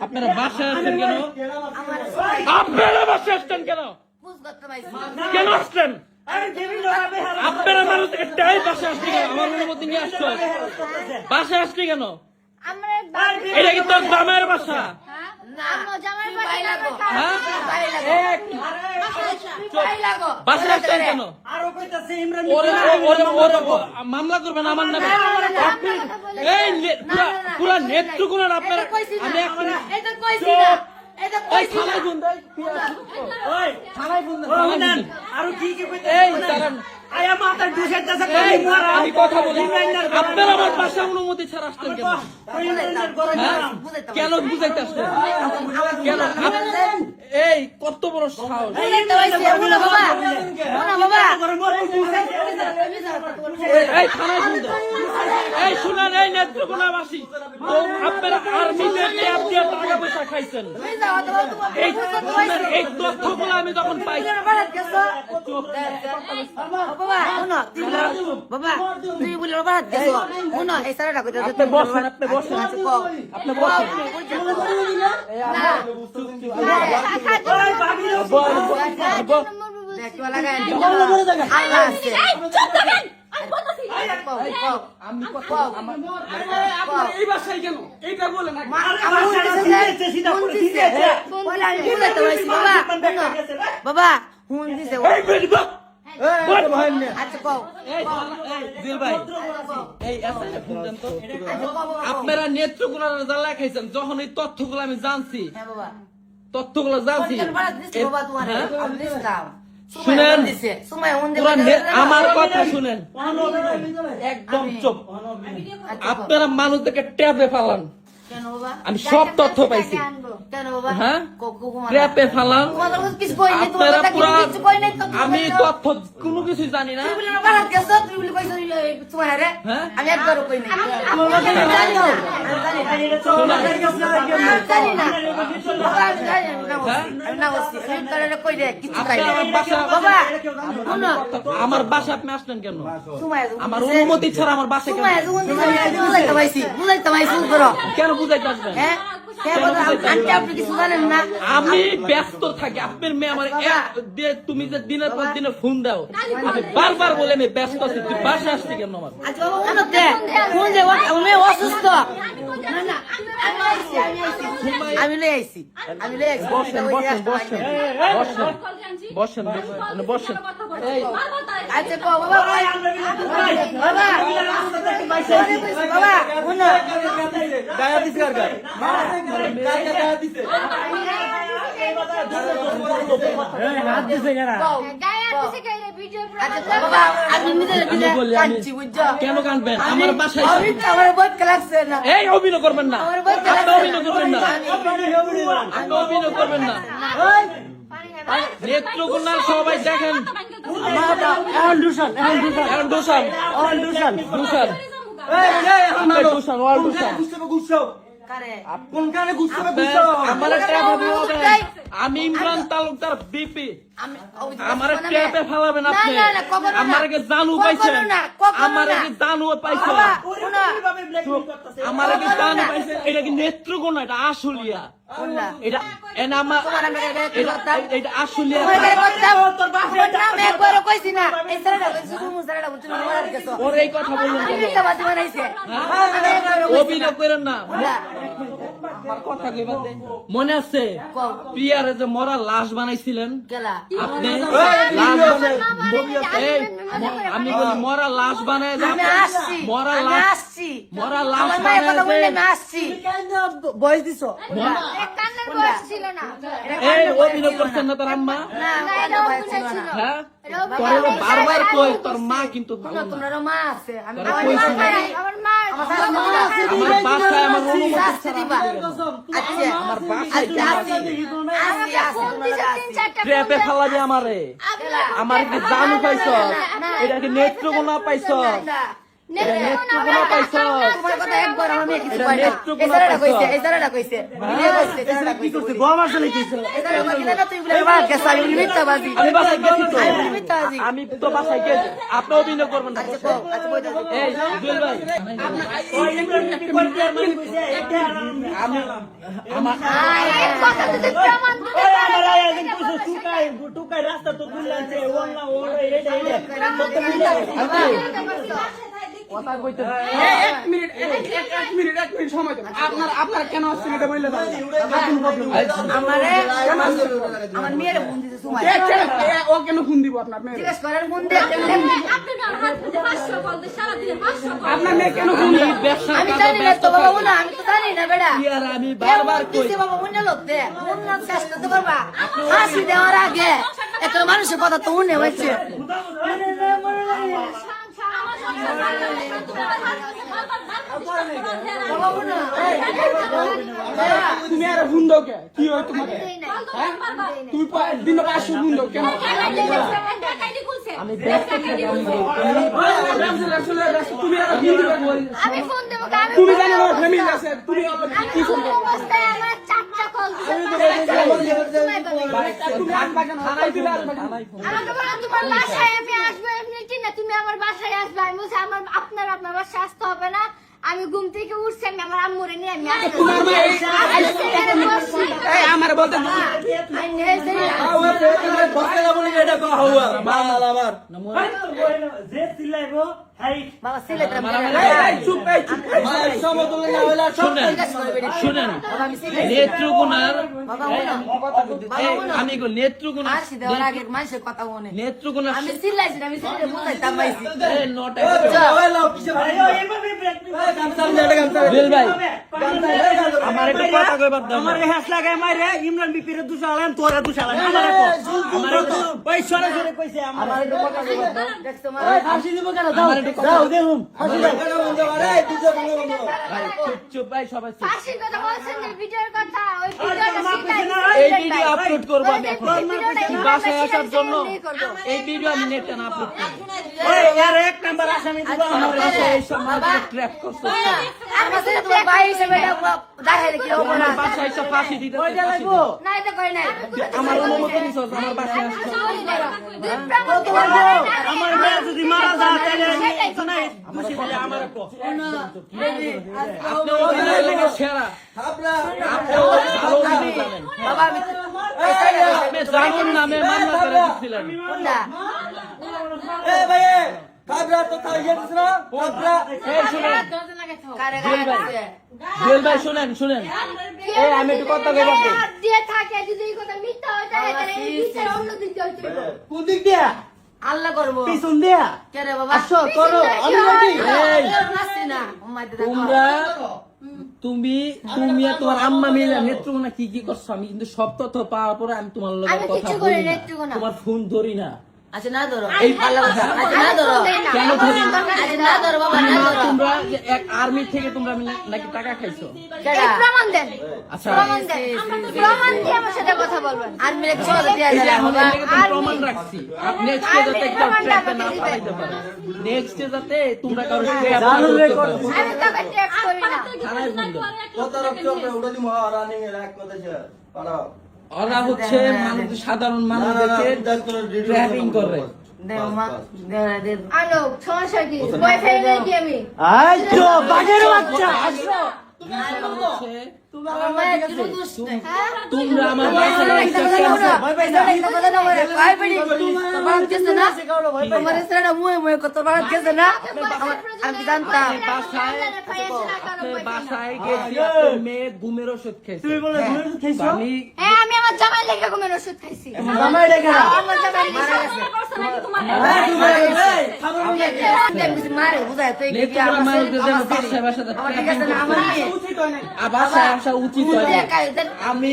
আপনারা বাসায় আসছেন কেন? আপনারা বাসায় আসছেন কেন? কেন আসছেন? আপনারা মানুষ থেকে টাই বাসায় আসছে কেন? আমার অনুমতি নিয়ে আসছো, বাসায় আসছে কেন? এটা কি তোর জামাইয়ের বাসা? বাসায় আসছেন কেন? মামলা করবেন আমার নামে? এই পুরা নেত্রকোনা আপনারা, আমি এখন আমি কথা বলি, আপনারা আমার বাসা অনুমতি ছাড়া আসতেন কেন? কেন বুঝাইতে আসতেন কেন? এই কত বড় সাহস! এই থানায় শুনতে, এই শুনেন, এই নেত্রকোনাবাসী, আপনারা আর্মিতে ট্যাপ দিয়ে টাকা পয়সা খাইছেন। এই তথ্যগুলো আমি যখন পাই, বাবা তুমি বলি বাবা দেখো শুনো এই সারাটা কইতে আপনি বসেন, আপনি বসেন, আপনি বসেন। এই বাসায় কেন? এইটা বলেন। বাবা হুন দিছে আপনারা নেত্রকোনার জ্বালা খাইছেন। যখন এই তথ্যগুলো আমি জানছি, তথ্যগুলো জানছি, শুনেন, আমার কথা শুনেন, একদম চুপ। আপনারা মানুষদেরকে ট্যাপে ফালান, আমি সব তথ্য পাইছি। হ্যাঁ, ট্যাপে ফালান আপনারা পুরা। আমি তথ্য কোনো কিছু জানি না। আমি একবারও কই নাই আমার বাসা আপনি আসলেন কেন? আমার অনুমতি ছাড়া আমার বাসা কেন বুঝাইতে আসবেন? আমি ব্যস্ত থাকি। আপনার মেয়ে আমার তুমি যে দিনের পর দিনে ফোন দাও, আমি বারবার বলে আমি ব্যস্ত আছি। তুই বাসা আসছি কেন? আমার অসুস্থ আমি লই আইছি, আমি লই আইছি। বসেন, বসেন, বসেন, বসেন, বসেন, বসেন। আচ্ছা বাবা বাবা বাবা শুনো গায়া দিছে আর গায় গায়া দিছে, হাত দিছে কেন? কেন কাঁদবেন? আমার বাসায় এই অভিনয় করবেন না, আপনি অভিনয় করবেন না, আপনি অভিনয় করবেন না। নেত্রকোনার সবাই দেখেন, আমি ইমরান তালুকদার বিপি। আমার ট্যাপে ফেলাবেন আপনি? আমার জানু পাইছেন, আমার জানু পাইছেন, আমার জানু পাইছেন। এটা কি নেত্রকোনা? এটা আশুলিয়া। এটা আমার এটা আশুলিয়া। ওর এই কথা বললেন, অভিনয় করেন না। আমার কথা কইবার দে। মনে আছে প্রিয়ারে যে মরা লাশ বানাইছিলেন আপনি? আমি বলি মরা লাশ বানায়, মরা লাশ বয়স দিছ এই অভিনয় করছেন না তোর আম্মা? হ্যাঁ, বারবার কই তোর মা কিন্তু তোমার মা আছে, আমার বাসায় আমার অনুমতি দিবা। আমার বাসায় ট্র্যাপে ফেলাবি আমারে? আমার কি জানু পাইছ? এটা কি নেত্রকোনা পাইছ? নেত্রকোনা পাইছো তোমার কথা একবার আমার মেয়ে কিছু কয় না এই সারাটা কইছে ভিডিও কইছে কি করছে গো আমার সাথে কি ছিল এই সারা কথা না তুই বলে বাদ গেছ আমি মিথ্যাবাদী আমি বাসায় গেছি তো আমি মিথ্যাবাদী আমি তো বাসায় গেছি আপনি অভিনয় করবেন না আচ্ছা কই দাও এই জুয়েল ভাই ওই ইমরান কি করতে আর মানে কইছে এটা আমি আমার এক কথা যদি প্রমাণ দিতে ওই পারে, আমার আয়া কিন্তু টুকাই রাস্তা তো দুলছে ওলা ওড় এটা কত কথা কইতে এক মিনিট সময় দেন। আপনার কেন আসছেন এটা বললে দাও। আমারে আমার মেয়ের ফোন দিতে সময় ও কেন ফোন দিব আপনার মেয়ে? জিজ্ঞেস করেন ফোন দিয়ে আপনি না হাত দিতে 500 কল দিয়ে সারা দিনে 500 কল আপনার মেয়ে কেন ফোন আমি দিব? ব্যবসা আমি জানি না তো বাবা না আমি তো জানি না বেটা কি আর আমি বারবার কই দিছে বাবা অন্য লোক দে অন্য শেষ করতে পারবা হাসি দেওয়ার আগে এত মানুষের কথা তো উনি হয়েছে তুমি আর ফোন দাও কে? কি হয় তোমাকে? তুই দিনে 500 ফোন দাও কেন? আমি ব্যস্ত থাকি আমি তুমি আর ফোন দিবে কই? আমি ফোন দেব তুমি জানো না ফ্যামিলি আছে তুমি কি ফোন দাও? অবস্থায় আমার চারটা কল তুমি আসবা কেন? থানায় দিলে আসবা কেন? আমাকে বলো তোমার বাসায় আমি আসবো এমনিতে না তুমি আমার বাসায় আসবে আমি বলছি আমার আপনার বাসায় আসতে হবে না আমি ঘুম থেকে উঠছি আমি আমার আম্মুরে নিয়ে আমি আসবো তোমার মা এই এই আমার বলতে যে চিল্লাইবো হাই বাবা সিলেট চুপ শুনেন বাবা আমি সিলেট নেত্রকোনার বাবা আমি নেত্রকোনা হাসি দেওয়ার আগে মানুষের কথা মনে নেত্রকোনা আমি সিলাইছি আমি সিলেটে বুঝাইতাম পাইছি নটা জুয়েল ভাই আমার একটু কথা কইবার দাও আমার হ্যাস লাগায় মারে ইমরান বিপিরে দুশালাম তোরা দুশালাম আমারে কো আমার ওই সরে সরে কইছে আমার একটু কথা কইবা দাও দেখছো মা ফাঁসি দিব কেন দাও দাও দেখুন ফাঁসি দাও ভাই চুপ ভাই সবাই চুপ। ফাঁসির কথা বলছেন যে ভিডিওর কথা ওই ভিডিওটা এই ভিডিও আপলোড করবো আমি এখন বাসায় আসার জন্য এই ভিডিও আমি নেটে না আপলোড করবো ওই আর এক নাম্বার আসামি দিব আমার বাসায় এই সব মানুষ ট্র্যাপ করছে আমার সাথে তোমার ভাই হিসেবে দেখাই কি হবো না আমার বাসায় এসে ফাঁসি দিতে না এটা কই নাই আমার অনুমতি নিছো আমার বাসায় আসছো আমার মেয়ে যদি মারা যায় তাহলে শুনাই দোষী বলে আমার কো আপনি অভিনয় লেগে সেরা আপনি ভালো অভিনয় জানেন বাবা আমি আপনি জানুন নামে মামলা করে দিচ্ছিলেন কোনটা এই শুনেন কারে জুয়েল ভাই কারে জুয়েল ভাই শুনেন এই আমি একটু কথা কইবার দেই হাত দিয়ে থাকে যদি এই কথা মিথ্যা হয়ে যায় তাহলে এই বিচার অন্য দিক দিয়ে হইতে হবে কোন দিক দিয়া আল্লাহ করবো পিছন দিয়া কে রে বাবা আসো করো আমি বলি এই নাচছি না উম্মাইতে তোমরা তুমি আর তোমার আম্মা মিলে নেত্রকোনা কি কি করছো আমি কিন্তু সব তথ্য পাওয়ার পরে আমি তোমার লগে আমি কথা কিছু বলি করি না। নেত্রকোনা। তোমার ফোন ধরি না আচ্ছা না ধরো এই আল্লাহ কথা আচ্ছা না ধরো কেন ধরি না আচ্ছা না ধরো বাবা না ধরো তোমরা যে এক আর্মি থেকে তোমরা নাকি টাকা খাইছো কেডা এই প্রমাণ দেন আচ্ছা প্রমাণ দেন প্রমাণ দিয়ে আমার সাথে কথা বলবেন আর মিলে কিছু কথা দিয়া এই যে যায় আমাদের বাবা লেগে তো প্রমাণ রাখছি নেক্সট ডে যাতে একটা ট্র্যাপ না পাঠাইতে পারে নেক্সট ডে যাতে তোমরা কারো ট্র্যাপ না করতে পারো আমি তোকে ট্যাগ করি না থানায় ফোন দাও পাড়াও ওরা হচ্ছে মানুষ সাধারণ মানুষদেরকে ট্র্যাপিং করে দেও মা দে আলো সমস্যা কি বয়ফ্রেন্ড কি আমি আই তো বাগের বাচ্চা আসো হচ্ছে আমার মায়ের কিছু দোষ নেই তোমরা আমার বাসায় এসে আমি জানতাম বাসায় গেছি আপনার মেয়ে ঘুমের ওষুধ খেয়েছে তুমি বলে ঘুমের ওষুধ খাইছো? আমি হ্যাঁ আমি আমার জামাই লেগে ঘুমের ওষুধ খাইছি জামাই ডেকে না আমার জামাই মারা গেছে মারে বুঝায় তুই নেত্রকোনা মানুষদের যেন বাসায় বাসায় ট্র্যাপিং করতে বাসায় আসা উচিত হয় না। আমি